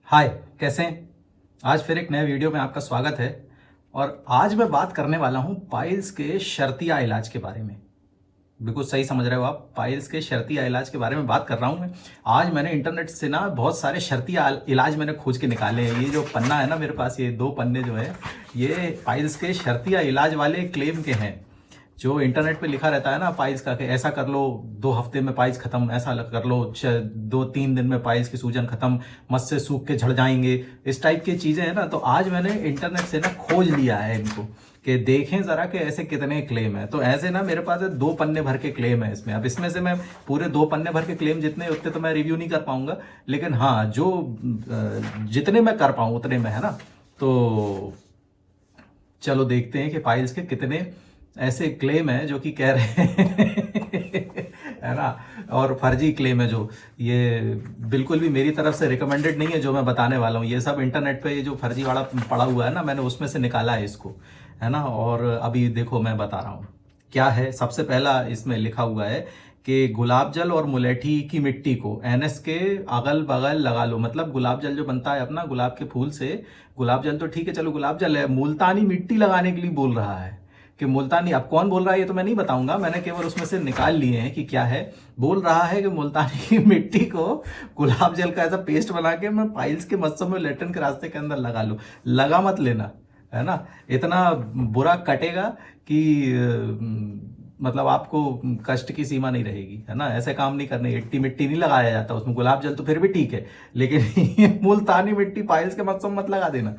हाय, कैसे हैं? आज फिर एक नए वीडियो में आपका स्वागत है। और आज मैं बात करने वाला हूं पाइल्स के शर्तिया इलाज के बारे में। बिल्कुल सही समझ रहे हो आप, पाइल्स के शर्तिया इलाज के बारे में बात कर रहा हूं मैं। आज मैंने इंटरनेट से ना बहुत सारे शर्तिया इलाज मैंने खोज के निकाले हैं। ये जो पन्ना है ना मेरे पास, ये 2 पन्ने जो है, ये पाइल्स के शर्तिया इलाज वाले क्लेम के हैं। जो इंटरनेट पे लिखा रहता है ना पाइल्स का, कि ऐसा कर लो 2 हफ्ते में पाइल्स खत्म, ऐसा कर लो 2-3 दिन में पाइल्स की सूजन खत्म, मत से सूख के झड़ जाएंगे, इस टाइप की चीजें हैं ना। तो आज मैंने इंटरनेट से ना खोज लिया है इनको, कि देखें जरा कि ऐसे कितने क्लेम है। तो ऐसे ना मेरे पास 2 पन्ने भर के क्लेम है इसमें। अब इसमें से मैं पूरे 2 पन्ने भर के क्लेम जितने उतने तो मैं रिव्यू नहीं कर पाऊंगा, लेकिन हाँ जो जितने मैं कर पाऊँ उतने में, है ना। तो चलो देखते हैं कि पाइल्स के कितने ऐसे क्लेम है जो कि कह रहे हैं है ना, और फर्जी क्लेम है जो, ये बिल्कुल भी मेरी तरफ से रिकमेंडेड नहीं है जो मैं बताने वाला हूँ। ये सब इंटरनेट पे ये जो फर्जी वाला पड़ा हुआ है ना, मैंने उसमें से निकाला है इसको, है ना। और अभी देखो मैं बता रहा हूँ क्या है। सबसे पहला इसमें लिखा हुआ है कि गुलाब जल और मुलेठी की मिट्टी को एनएस के अगल बगल लगा लो। मतलब गुलाब जल जो बनता है अपना गुलाब के फूल से, गुलाब जल तो ठीक है, चलो गुलाब जल है, मुल्तानी मिट्टी लगाने के लिए बोल रहा है कि मुल्तानी। अब कौन बोल रहा है ये तो मैं नहीं बताऊंगा, मैंने केवल उसमें से निकाल लिए हैं कि क्या है। बोल रहा है कि मुल्तानी की मिट्टी को गुलाब जल का ऐसा पेस्ट बना के मैं पाइल्स के मस्सों में लेटन के रास्ते के अंदर लगा लूं। लगा मत लेना, है ना। इतना बुरा कटेगा कि मतलब आपको कष्ट की सीमा नहीं रहेगी, है ना। ऐसे काम नहीं करने, इट्टी मिट्टी नहीं लगाया जाता उसमें। गुलाब जल तो फिर भी ठीक है, लेकिन ये मुल्तानी मिट्टी पाइल्स के मस्सों में मत लगा देना,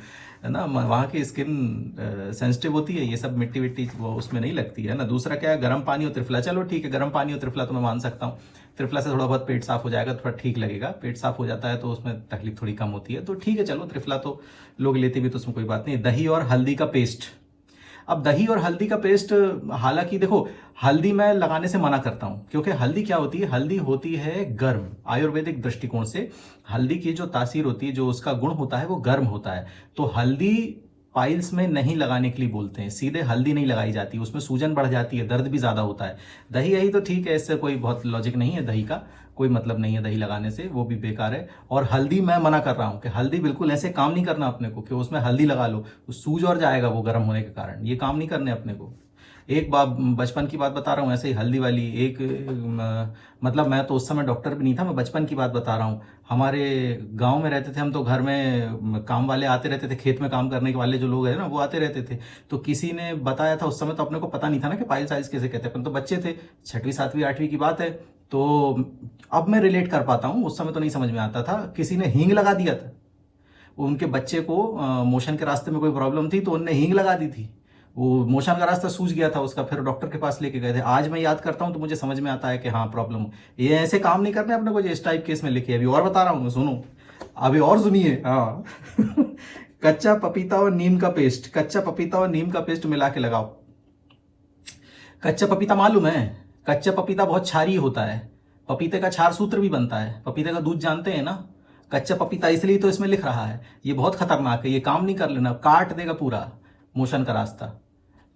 है ना। वहाँ की स्किन सेंसिटिव होती है, ये सब मिट्टी विट्टी वो उसमें नहीं लगती है ना। दूसरा क्या है, गर्म पानी और त्रिफला। चलो ठीक है, गर्म पानी और त्रिफला तो मैं मान सकता हूँ। त्रिफला से थोड़ा बहुत पेट साफ हो जाएगा, थोड़ा ठीक लगेगा। पेट साफ हो जाता है तो उसमें तकलीफ थोड़ी कम होती है, तो ठीक है चलो त्रिफला तो लोग लेते भी, तो उसमें कोई बात नहीं। दही और हल्दी का पेस्ट। अब दही और हल्दी का पेस्ट, हालांकि देखो हल्दी मैं लगाने से मना करता हूं, क्योंकि हल्दी क्या होती है, हल्दी होती है गर्म। आयुर्वेदिक दृष्टिकोण से हल्दी की जो तासीर होती है, जो उसका गुण होता है वो गर्म होता है। तो हल्दी पाइल्स में नहीं लगाने के लिए बोलते हैं, सीधे हल्दी नहीं लगाई जाती, उसमें सूजन बढ़ जाती है, दर्द भी ज्यादा होता है। दही यही तो ठीक है, इससे कोई बहुत लॉजिक नहीं है, दही का कोई मतलब नहीं है दही लगाने से, वो भी बेकार है। और हल्दी मैं मना कर रहा हूं कि हल्दी बिल्कुल ऐसे काम नहीं करना अपने को कि उसमें हल्दी लगा लो, सूज और जाएगा वो गर्म होने के कारण। ये काम नहीं करने अपने को। एक बार बचपन की बात बता रहा हूँ, ऐसे ही हल्दी वाली एक मतलब मैं तो उस समय डॉक्टर भी नहीं था, मैं बचपन की बात बता रहा हूँ। हमारे गांव में रहते थे हम, तो घर में काम वाले आते रहते थे, खेत में काम करने के वाले जो लोग हैं ना वो आते रहते थे। तो किसी ने बताया था, उस समय तो अपने को पता नहीं था ना कि पाइल साइज कैसे कहते हैं, अपन तो बच्चे थे, 6वीं 7वीं 8वीं की बात है। तो अब मैं रिलेट कर पाता हूँ, उस समय तो नहीं समझ में आता था। किसी ने हींग लगा दिया था उनके बच्चे को, मोशन के रास्ते में कोई प्रॉब्लम थी तो उनने हींग लगा दी थी। वो मोशन का रास्ता सूज गया था उसका, फिर डॉक्टर के पास लेके गए थे। आज मैं याद करता हूं तो मुझे समझ में आता है कि हाँ प्रॉब्लम, ये ऐसे काम नहीं करने अपने को, इस टाइप केस में लिखे। अभी और बता रहा हूँ, सुनो अभी और सुनिए। हाँ कच्चा पपीता और नीम का पेस्ट, कच्चा पपीता और नीम का पेस्ट मिला के लगाओ। कच्चा पपीता मालूम है, कच्चा पपीता बहुत क्षारीय होता है। पपीते का क्षार सूत्र भी बनता है, पपीते का दूध जानते हैं ना। कच्चा पपीता इसलिए तो इसमें लिख रहा है, ये बहुत खतरनाक है, ये काम नहीं कर लेना, काट देगा पूरा मोशन का रास्ता।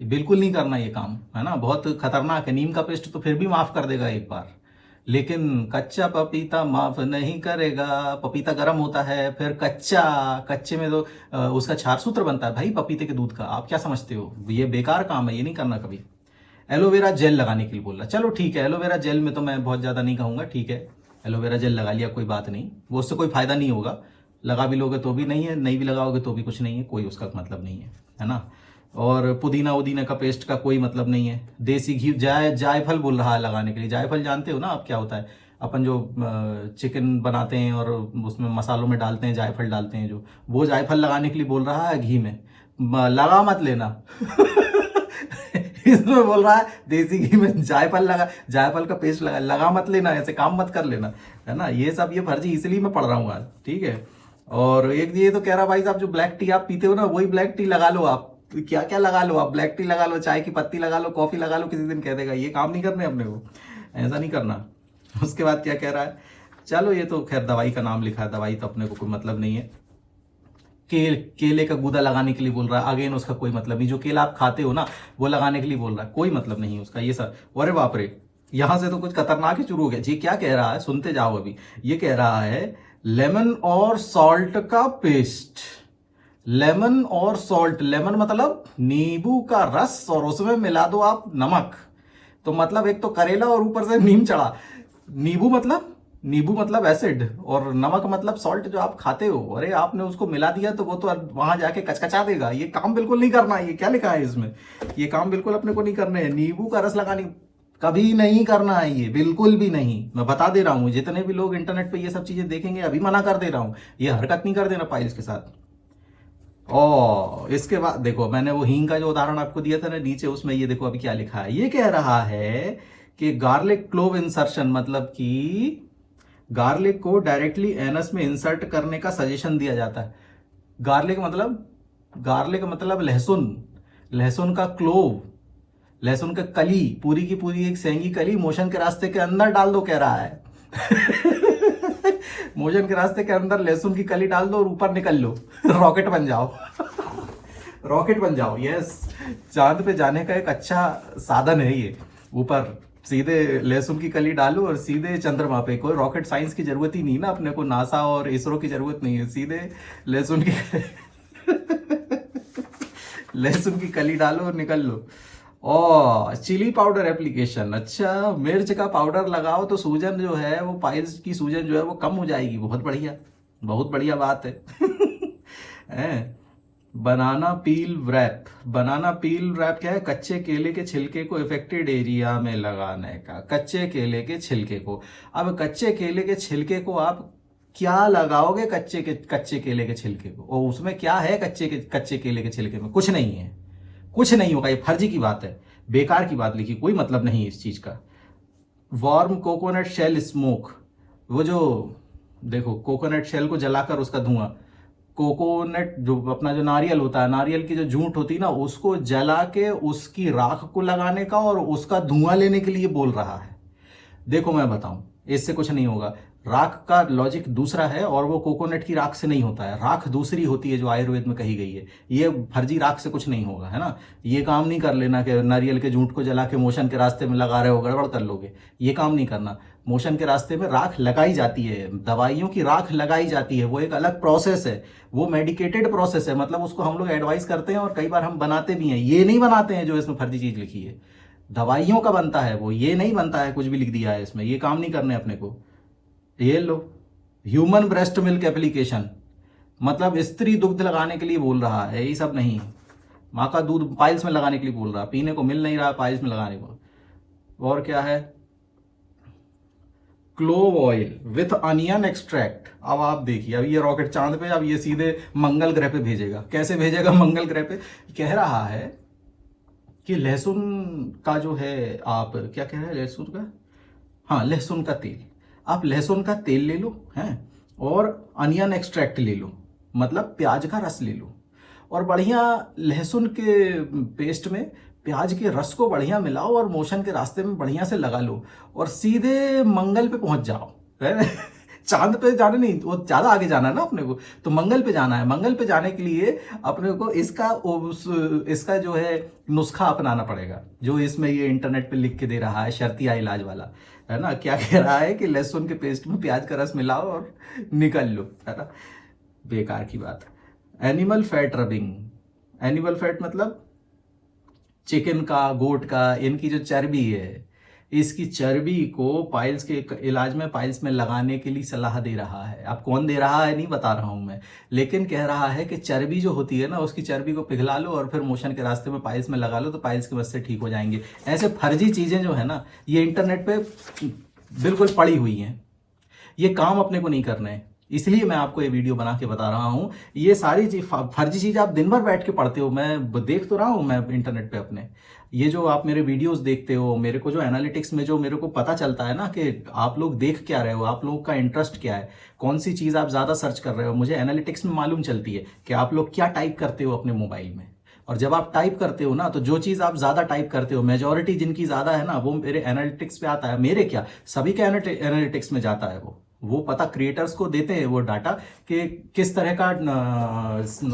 बिल्कुल नहीं करना ये काम, है ना, बहुत खतरनाक है। नीम का पेस्ट तो फिर भी माफ कर देगा एक बार, लेकिन कच्चा पपीता माफ नहीं करेगा। पपीता गर्म होता है, फिर कच्चा, कच्चे में तो उसका क्षार सूत्र बनता है भाई पपीते के दूध का। आप क्या समझते हो, ये बेकार काम है, ये नहीं करना कभी। एलोवेरा जेल लगाने के लिए बोल रहा, चलो ठीक है, एलोवेरा जेल में तो मैं बहुत ज्यादा नहीं कहूंगा, ठीक है एलोवेरा जेल लगा लिया, कोई बात नहीं, वो उससे कोई फायदा नहीं होगा। लगा भी लोगे तो भी नहीं है, नहीं भी लगाओगे तो भी कुछ नहीं है, कोई उसका मतलब नहीं है ना। और पुदीना उदीना का पेस्ट का कोई मतलब नहीं है। देसी घी, जायफल बोल रहा है लगाने के लिए। जायफल जानते हो ना आप क्या होता है, अपन जो चिकन बनाते हैं और उसमें मसालों में डालते हैं, जायफल डालते हैं जो, वो जायफल लगाने के लिए बोल रहा है घी में। लगा मत लेना इसमें बोल रहा है देसी घी में जायफल लगा, जायफल का पेस्ट लगा मत लेना, ऐसे काम मत कर लेना, है ना। ये सब ये फर्जी इसलिए मैं पढ़ रहा हूँ आज, ठीक है। और एक ये तो कह रहा भाई साहब, जो ब्लैक टी आप पीते हो ना, वही ब्लैक टी लगा लो आप। क्या क्या लगा लो आप, ब्लैक टी लगा लो, चाय की पत्ती लगा लो, कॉफी लगा लो, किसी दिन कह देगा। ये काम नहीं करने अपने को, ऐसा नहीं करना। उसके बाद क्या कह रहा है, चलो ये तो खैर दवाई का नाम लिखा है, दवाई तो अपने को कोई मतलब नहीं है। केले का गूदा लगाने के लिए बोल रहा है, अगेन उसका कोई मतलब नहीं। जो केला आप खाते हो ना वो लगाने के लिए बोल रहा है, कोई मतलब नहीं उसका। ये सब, अरे बाप रे, यहां से तो कुछ खतरनाक ही शुरू हो गया जी। क्या कह रहा है, सुनते जाओ अभी। ये कह रहा है लेमन और सॉल्ट का पेस्ट। लेमन और सॉल्ट, लेमन मतलब नींबू का रस और उसमें मिला दो आप नमक, तो मतलब एक तो करेला और ऊपर से नीम चढ़ा। नींबू मतलब एसिड और नमक मतलब सॉल्ट जो आप खाते हो, अरे आपने उसको मिला दिया तो वो तो वहां जाके कचकचा देगा। ये काम बिल्कुल नहीं करना है। ये क्या लिखा है इसमें, ये काम बिल्कुल अपने को नहीं करने हैं। नींबू का रस लगाने कभी नहीं करना है, ये बिल्कुल भी नहीं। मैं बता दे रहा हूं, जितने भी लोग इंटरनेट पे ये सब चीजें देखेंगे अभी मना कर दे रहा हूं, ये हरकत नहीं कर देना पाइल्स के साथ। इसके बाद देखो, मैंने वो हींग का जो उदाहरण आपको दिया था ना नीचे, उसमें ये देखो अभी क्या लिखा है। ये कह रहा है कि गार्लिक क्लोव इंसर्शन, मतलब कि गार्लिक को डायरेक्टली एनस में इंसर्ट करने का सजेशन दिया जाता है। गार्लिक मतलब लहसुन, लहसुन का क्लोव, लहसुन का कली, पूरी की पूरी एक सेंगी कली मोशन के रास्ते के अंदर डाल दो, कह रहा है। मोशन के रास्ते के अंदर लहसुन की कली डाल दो और ऊपर निकल लो, रॉकेट बन जाओ। रॉकेट बन जाओ, यस। चांद पे जाने का एक अच्छा साधन है ये। ऊपर सीधे लहसुन की कली डालो और सीधे चंद्रमा पे। कोई रॉकेट साइंस की जरूरत ही नहीं ना अपने को, नासा और इसरो की जरूरत नहीं है। सीधे लहसुन की लहसुन की कली डालो और निकल लो। चिली पाउडर एप्लीकेशन, अच्छा मिर्च का पाउडर लगाओ तो सूजन जो है वो, पाइल्स की सूजन जो है वो कम हो जाएगी। बहुत बढ़िया, बहुत बढ़िया बात है। हैं? बनाना पील रैप, बनाना पील रैप क्या है? कच्चे केले के छिलके को इफेक्टेड एरिया में लगाने का। कच्चे केले के छिलके को, अब कच्चे केले के छिलके को आप क्या लगाओगे? कच्चे केले के छिलके को, और उसमें क्या है? कच्चे केले के छिलके में कुछ नहीं है, कुछ नहीं होगा। ये फर्जी की बात है, बेकार की बात लिखी, कोई मतलब नहीं है इस चीज का। वार्म कोकोनट शेल स्मोक, वो जो देखो कोकोनट शेल को जलाकर उसका धुआं, कोकोनट जो अपना जो नारियल होता है, नारियल की जो जूंट होती है ना, उसको जला के उसकी राख को लगाने का और उसका धुआं लेने के लिए बोल रहा है। देखो मैं बताऊं, इससे कुछ नहीं होगा। राख का लॉजिक दूसरा है और वो कोकोनट की राख से नहीं होता है। राख दूसरी होती है जो आयुर्वेद में कही गई है। ये फर्जी राख से कुछ नहीं होगा, है ना। ये काम नहीं कर लेना कि नारियल के जूट को जला के मोशन के रास्ते में लगा रहे हो, गड़बड़ कर लोगे। ये काम नहीं करना। मोशन के रास्ते में राख लगाई जाती है, दवाइयों की राख लगाई जाती है, वो एक अलग प्रोसेस है, वो मेडिकेटेड प्रोसेस है। मतलब उसको हम लोग एडवाइस करते हैं और कई बार हम बनाते भी हैं। ये नहीं बनाते हैं जो इसमें फर्जी चीज लिखी है, दवाइयों का बनता है वो, ये नहीं बनता है कुछ भी लिख दिया है इसमें। ये काम नहीं करने अपने को। ये लो, ह्यूमन ब्रेस्ट मिल्क एप्लीकेशन, मतलब स्त्री दुग्ध लगाने के लिए बोल रहा है, यही सब नहीं। माँ का दूध पाइल्स में लगाने के लिए बोल रहा, पीने को मिल नहीं रहा, पाइल्स में लगाने को। और क्या है? Clove oil with onion extract. अब आप देखिए, अब ये रॉकेट चांद पे, अब ये सीधे मंगल ग्रह पे भेजेगा। कैसे भेजेगा मंगल ग्रह पे? कह रहा है कि लहसुन का जो है, आप क्या कह रहे हैं? लहसुन का, हाँ लहसुन का तेल, आप लहसुन का तेल ले लो हैं, और अनियन एक्सट्रैक्ट ले लो, मतलब प्याज का रस ले लो, और बढ़िया लहसुन के पेस्ट में प्याज के रस को बढ़िया मिलाओ और मोशन के रास्ते में बढ़िया से लगा लो और सीधे मंगल पे पहुंच जाओ। चांद पे जाना नहीं, वो ज्यादा आगे जाना है ना अपने को, तो मंगल पे जाना है। मंगल पे जाने के लिए अपने को इसका जो है नुस्खा अपनाना पड़ेगा, जो इसमें ये इंटरनेट पे लिख के दे रहा है, शर्तिया इलाज वाला, है ना। क्या कह रहा है कि लहसुन के पेस्ट में प्याज का रस मिलाओ और निकल लो, है ना। बेकार की बात है। Animal fat rubbing, animal fat मतलब चिकन का, गोट का, इनकी जो चर्बी है, इसकी चर्बी को पाइल्स के इलाज में, पाइल्स में लगाने के लिए सलाह दे रहा है। अब कौन दे रहा है नहीं बता रहा हूं मैं, लेकिन कह रहा है कि चर्बी जो होती है ना, उसकी चर्बी को पिघला लो और फिर मोशन के रास्ते में पाइल्स में लगा लो, तो पाइल्स के मस्से ठीक हो जाएंगे। ऐसे फर्जी चीजें जो है ना, ये इंटरनेट पे बिल्कुल पड़ी हुई हैं। ये काम अपने को नहीं करना है, इसलिए मैं आपको ये वीडियो बना के बता रहा हूं। ये सारी चीज फर्जी चीज आप दिन भर बैठ के पढ़ते हो, मैं देख तो रहा हूं मैं इंटरनेट पे अपने। ये जो आप मेरे वीडियोस देखते हो, मेरे को जो एनालिटिक्स में जो मेरे को पता चलता है ना कि आप लोग देख क्या रहे हो, आप लोगों का इंटरेस्ट क्या है, कौन सी चीज आप ज्यादा सर्च कर रहे हो, मुझे एनालिटिक्स में मालूम चलती है कि आप लोग क्या टाइप करते हो अपने मोबाइल में। और जब आप टाइप करते हो ना, तो जो चीज आप ज्यादा टाइप करते हो, मेजोरिटी जिनकी ज्यादा है ना, वो मेरे एनालिटिक्स पे आता है। मेरे क्या, सभी के एनालिटिक्स में जाता है वो पता क्रिएटर्स को देते हैं वो डाटा कि किस तरह का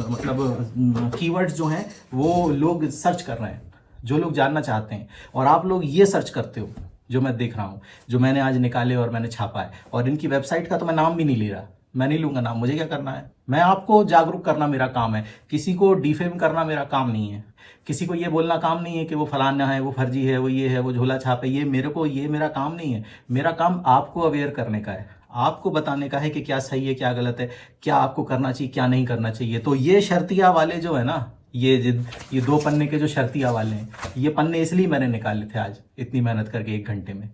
मतलब कीवर्ड्स जो हैं वो लोग सर्च कर रहे हैं, जो लोग जानना चाहते हैं। और आप लोग ये सर्च करते हो जो मैं देख रहा हूँ, जो मैंने आज निकाले और मैंने छापा है। और इनकी वेबसाइट का तो मैं नाम भी नहीं ले रहा, मैं नहीं लूंगा नाम, मुझे क्या करना है? मैं आपको जागरूक करना मेरा काम है, किसी को डिफेम करना मेरा काम नहीं है, किसी को ये बोलना काम नहीं है कि वो फलाना है, वो फर्जी है, वो ये है, वो झोला छाप है। ये मेरा काम नहीं है। मेरा काम आपको अवेयर करने का है, आपको बताने का है कि क्या सही है, क्या गलत है, क्या आपको करना चाहिए, क्या नहीं करना चाहिए। तो ये शर्तिया वाले जो है ना, ये 2 पन्ने के जो शर्तिया वाले हैं, ये पन्ने इसलिए मैंने निकाले थे आज इतनी मेहनत करके 1 घंटे में,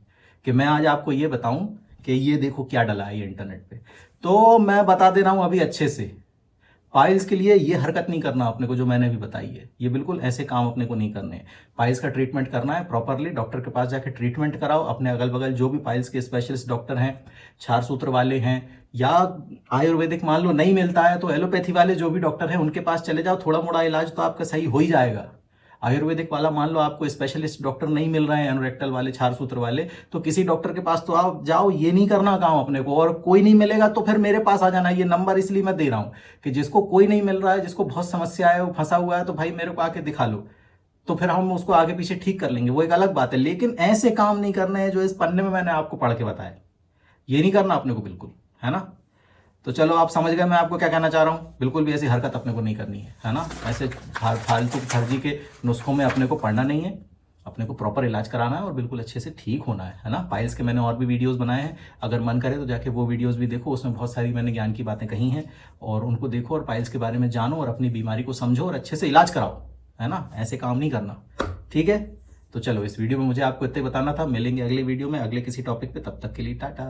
कि मैं आज आपको ये बताऊं कि ये देखो क्या डला है ये इंटरनेट पे। तो मैं बता दे रहा हूं अभी अच्छे से, पाइल्स के लिए ये हरकत नहीं करना अपने को जो मैंने भी बताई है, ये बिल्कुल ऐसे काम अपने को नहीं करने हैं। पाइल्स का ट्रीटमेंट करना है प्रॉपरली, डॉक्टर के पास जाके ट्रीटमेंट कराओ। अपने अगल बगल जो भी पाइल्स के स्पेशलिस्ट डॉक्टर हैं, क्षार सूत्र वाले हैं, या आयुर्वेदिक मान लो नहीं मिलता है तो एलोपैथी वाले जो भी डॉक्टर हैं उनके पास चले जाओ, थोड़ा मोड़ा इलाज तो आपका सही हो ही जाएगा। आयुर्वेदिक वाला मान लो आपको स्पेशलिस्ट डॉक्टर नहीं मिल रहे हैं, एनोरेक्टल वाले, क्षार सूत्र वाले, तो किसी डॉक्टर के पास तो आप जाओ। ये नहीं करना काम अपने को, और कोई नहीं मिलेगा तो फिर मेरे पास आ जाना। ये नंबर इसलिए मैं दे रहा हूं कि जिसको कोई नहीं मिल रहा है, जिसको बहुत समस्या है, वो फंसा हुआ है, तो भाई मेरे को आके दिखा लो, तो फिर हम उसको आगे पीछे ठीक कर लेंगे, वो एक अलग बात है। लेकिन ऐसे काम नहीं करने हैं जो इस पन्ने में मैंने आपको पढ़ के बताया, ये नहीं करना अपने को बिल्कुल, है ना। तो चलो आप समझ गए मैं आपको क्या कहना चाह रहा हूँ। बिल्कुल भी ऐसी हरकत अपने को नहीं करनी है ना। ऐसे फालतू फर्जी के नुस्खों में अपने को पढ़ना नहीं है, अपने को प्रॉपर इलाज कराना है और बिल्कुल अच्छे से ठीक होना है ना। पाइल्स के मैंने और भी वीडियोस बनाए हैं, अगर मन करे तो जाके वो वीडियोस भी देखो, उसमें बहुत सारी मैंने ज्ञान की बातें कही हैं, और उनको देखो और पाइल्स के बारे में जानो और अपनी बीमारी को समझो और अच्छे से इलाज कराओ, है ना। ऐसे काम नहीं करना, ठीक है। तो चलो इस वीडियो में मुझे आपको इतना बताना था। मिलेंगे अगले वीडियो में अगले किसी टॉपिक पे, तब तक के लिए टाटा।